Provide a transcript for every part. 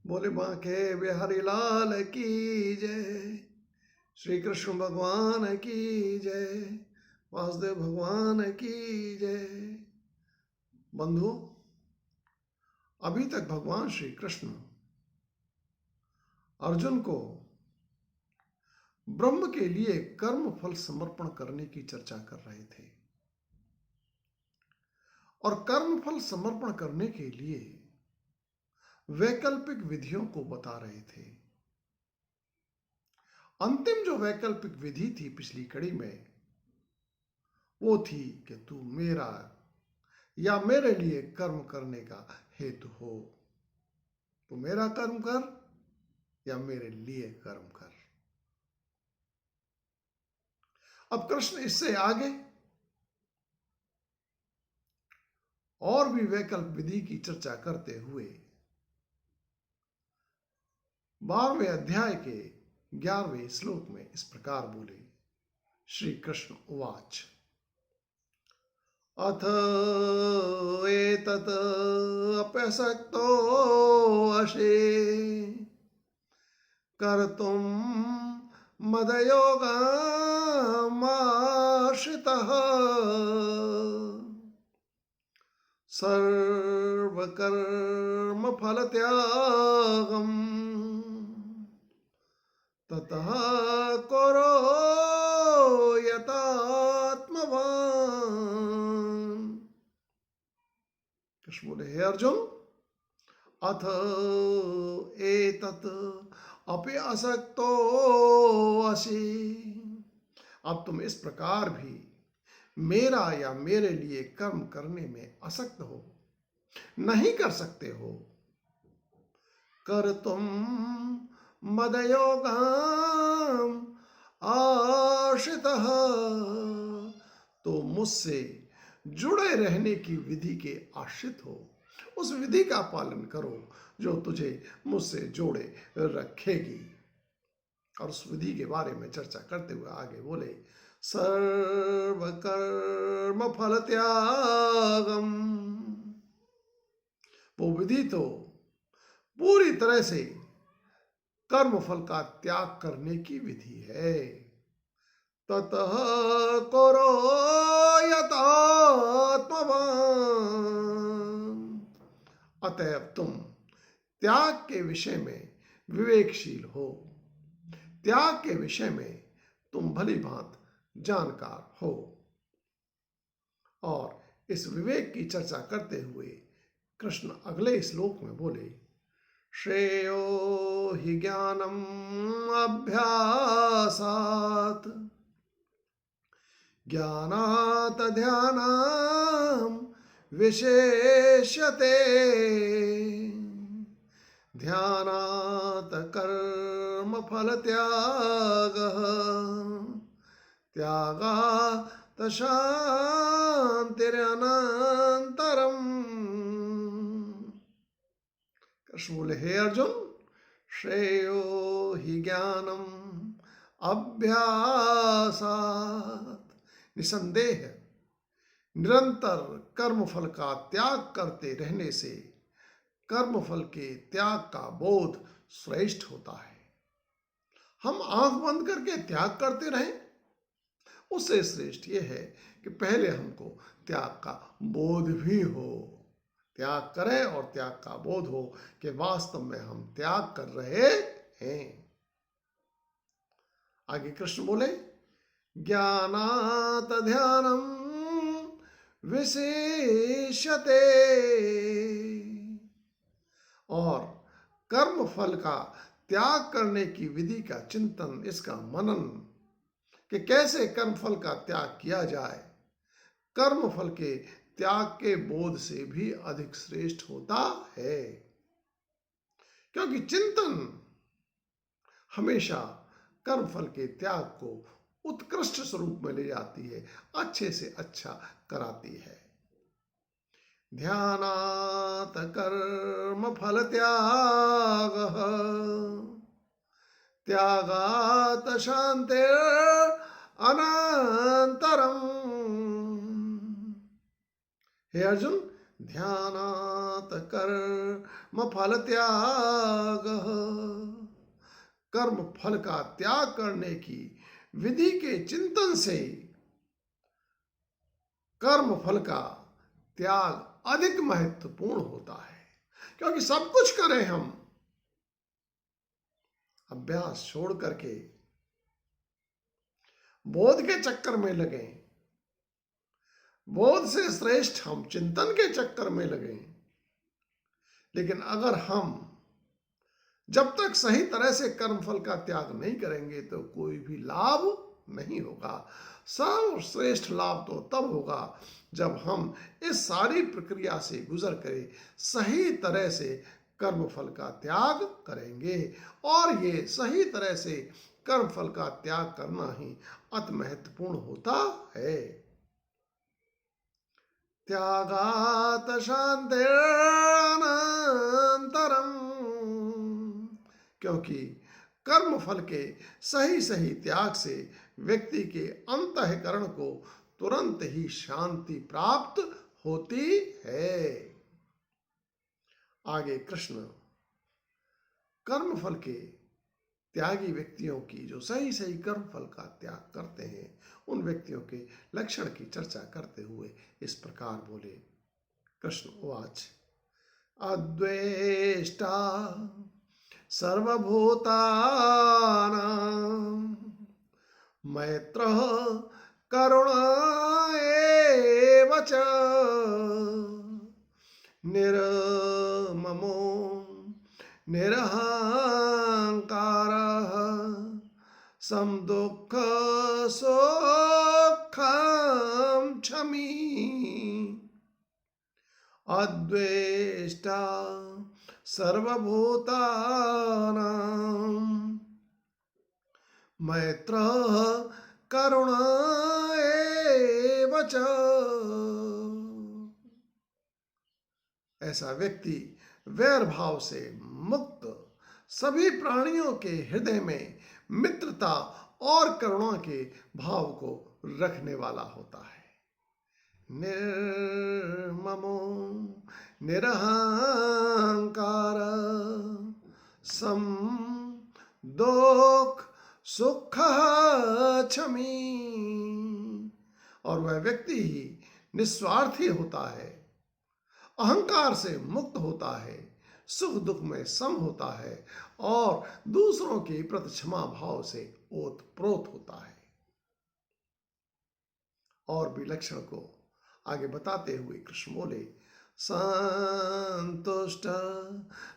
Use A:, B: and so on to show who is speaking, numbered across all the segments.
A: बोले बांके बिहारी लाल की जय, श्री कृष्ण भगवान की जय, वासुदेव भगवान की जय। बंधु, अभी तक भगवान श्री कृष्ण अर्जुन को ब्रह्म के लिए कर्म फल समर्पण करने की चर्चा कर रहे थे और कर्म फल समर्पण करने के लिए वैकल्पिक विधियों को बता रहे थे। अंतिम जो वैकल्पिक विधि थी पिछली कड़ी में, वो थी कि तू मेरा या मेरे लिए कर्म करने का हेतु हो। तू मेरा कर्म कर या मेरे लिए कर्म कर। अब कृष्ण इससे आगे और भी वैकल्प विधि की चर्चा करते हुए 12वें अध्याय के 11वें श्लोक में इस प्रकार बोले। श्री कृष्ण उवाच अथ एतत् अप्यसक्तो अशे कर्तुं मदयोगमाश्रितः सर्वकर्मफलत्यागम् ततः करो यतात्मवान्। कृष्ण बोले, हे अर्जुन, अथ एतत् अपि असक्तो असि। अब तुम इस प्रकार भी मेरा या मेरे लिए कर्म करने में असक्त हो, नहीं कर सकते हो। कर तुम मदयोगाम आश्रितः, तो मुझसे जुड़े रहने की विधि के आश्रित हो। उस विधि का पालन करो जो तुझे मुझसे जोड़े रखेगी। और उस विधि के बारे में चर्चा करते हुए आगे बोले, सर्वकर्म फल त्यागम। वो विधि तो पूरी तरह से कर्म फल का त्याग करने की विधि है। ततः करो यतात्मवान्। अतएव तुम त्याग के विषय में विवेकशील हो, त्याग के विषय में तुम भली भांत जानकार हो। और इस विवेक की चर्चा करते हुए कृष्ण अगले श्लोक में बोले, श्रेयो हि ज्ञानम अभ्यासात् ज्ञानात् ध्यानं विशेष्यते ध्यानात् कर्म फल त्यागः त्यागात् शान्तिरनन्तरम्। कृष्ण बोले, हे अर्जुन, श्रेयो हि ज्ञानम अभ्यासात्। निसंदेह निरंतर कर्मफल का त्याग करते रहने से कर्मफल के त्याग का बोध श्रेष्ठ होता है। हम आंख बंद करके त्याग करते रहें, उससे श्रेष्ठ यह है कि पहले हमको त्याग का बोध भी हो। त्याग करें और त्याग का बोध हो कि वास्तव में हम त्याग कर रहे हैं। आगे कृष्ण बोले, ज्ञानात् ध्यानं विशेष्यते। और कर्म फल का त्याग करने की विधि का चिंतन, इसका मनन कि कैसे कर्म फल का त्याग किया जाए, कर्म फल के त्याग के बोध से भी अधिक श्रेष्ठ होता है। क्योंकि चिंतन हमेशा कर्म फल के त्याग को उत्कृष्ट स्वरूप में ले जाती है, अच्छे से अच्छा कराती है। ध्यानात् कर्म फल त्यागः त्यागात् शान्तिरनन्तरम्। हे अर्जुन, ध्यानात् कर्म फल त्याग। कर्म फल का त्याग करने की विधि के चिंतन से कर्म फल का त्याग अधिक महत्वपूर्ण होता है, क्योंकि सब कुछ करें हम, अभ्यास छोड़ करके बोध के चक्कर में लगे, बोध से श्रेष्ठ हम चिंतन के चक्कर में लगे। लेकिन अगर हम जब तक सही तरह से कर्मफल का त्याग नहीं करेंगे तो कोई भी लाभ नहीं होगा। सर्वश्रेष्ठ लाभ तो तब होगा जब हम इस सारी प्रक्रिया से गुजर कर सही तरह से कर्मफल का त्याग करेंगे। और ये सही तरह से कर्मफल का त्याग करना ही अति महत्वपूर्ण होता है। त्यागात शांतिरनंतरम, क्योंकि कर्म फल के सही सही त्याग से व्यक्ति के अंतःकरण को तुरंत ही शांति प्राप्त होती है। आगे कृष्ण कर्म फल के त्यागी व्यक्तियों की जो सही सही कर्म फल का त्याग करते हैं उन व्यक्तियों के लक्षण की चर्चा करते हुए इस प्रकार बोले। कृष्ण उवाच अद्वेष्टा सर्वभूतानां मैत्रः करुणा एव च निर्ममो निरहंकारः समदुःख सुखं क्षमी अद्वेष्टा सर्वभूतानां मैत्रः करुणा एव च। ऐसा व्यक्ति वैर भाव से मुक्त सभी प्राणियों के हृदय में मित्रता और करुणा के भाव को रखने वाला होता है। निर्ममो निरहंकार सम दुख सुख क्षमी, और वह व्यक्ति ही निस्वार्थी होता है, अहंकार से मुक्त होता है, सुख दुख में सम होता है और दूसरों के प्रति क्षमा भाव से ओतप्रोत होता है। और भी लक्षण को आगे बताते हुए कृष्ण बोले संतुष्ट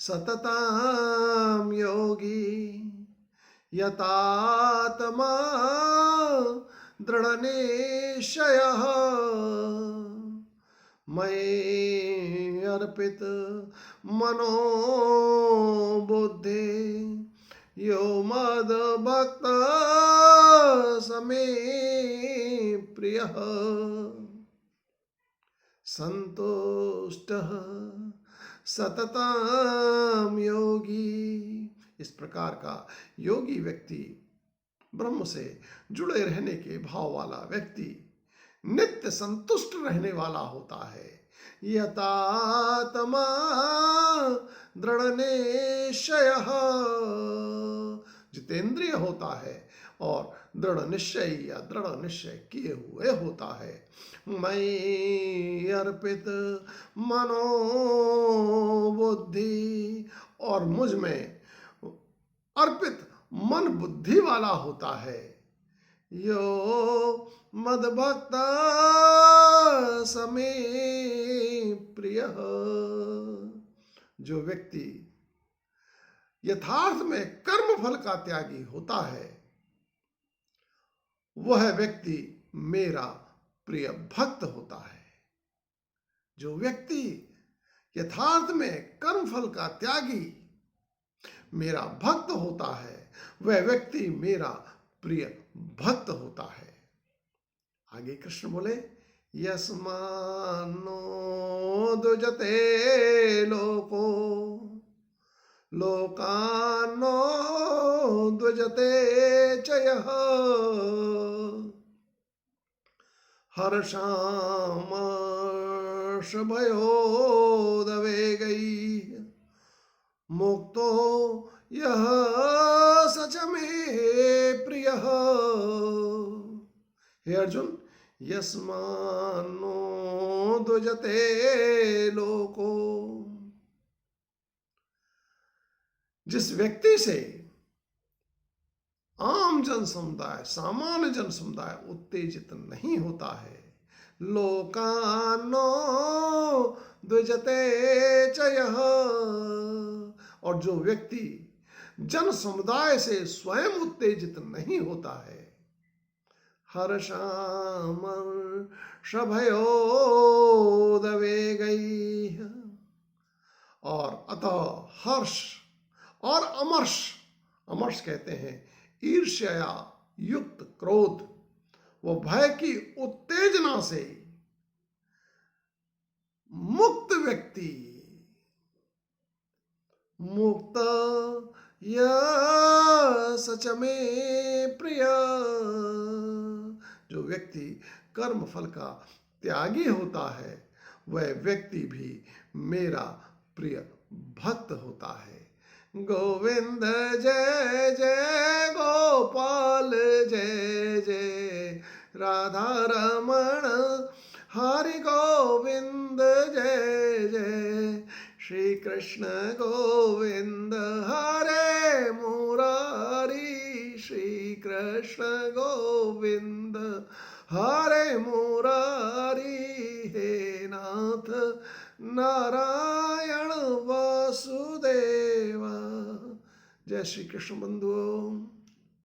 A: सतताम योगी यतात्मा दृढ़ निश्चयः मयि अर्पित मनो बुद्धि यो मद भक्त समे प्रियः संतुष्टः सतताम योगी। इस प्रकार का योगी व्यक्ति, ब्रह्म से जुड़े रहने के भाव वाला व्यक्ति, नित्य संतुष्ट रहने वाला होता है। यतात्मा दृढ़ निश्चयः, जितेंद्रिय होता है और दृढ़ निश्चय या दृढ़ निश्चय किए हुए होता है। मयि अर्पित मनो बुद्धि, और मुझ में अर्पित मन बुद्धि वाला होता है। यो मद्भक्त समे प्रियः, जो व्यक्ति यथार्थ में कर्म फल का त्यागी होता है वह व्यक्ति मेरा प्रिय भक्त होता है। जो व्यक्ति यथार्थ में कर्म फल का त्यागी मेरा भक्त होता है वह व्यक्ति मेरा प्रिय भक्त होता है। आगे कृष्ण बोले यस्मान्नो द्विजते लोको लोकान्नो द्विजते च यः हर्षामर्षभयोदवेगैः मुक्तो यह सच में प्रिय। हे अर्जुन, यस्मान्नो द्वजते लोको, जिस व्यक्ति से आम जन समुदाय, सामान्य जन समुदाय उत्तेजित नहीं होता है, लोकानो द्विजते च यः, और जो व्यक्ति जन समुदाय से स्वयं उत्तेजित नहीं होता है, हर्षामर्षभयोदवेगैः, और अतः हर्ष और अमर्ष, अमर्ष कहते हैं ईर्ष्या युक्त क्रोध, वो भय की उत्तेजना से मुक्त व्यक्ति, मुक्त या सच में प्रिय, जो व्यक्ति कर्म फल का त्यागी होता है, वह व्यक्ति भी मेरा प्रिय भक्त होता है। गोविंद जय जय गोपाल जय जय राधा रमण हरि गोविंद जय जय श्री कृष्ण गोविंद हरे मुरारी श्री कृष्ण गोविंद हरे मुरारी। हे नाथ नारायण वासुदेव। जय श्री कृष्ण बंधुओं।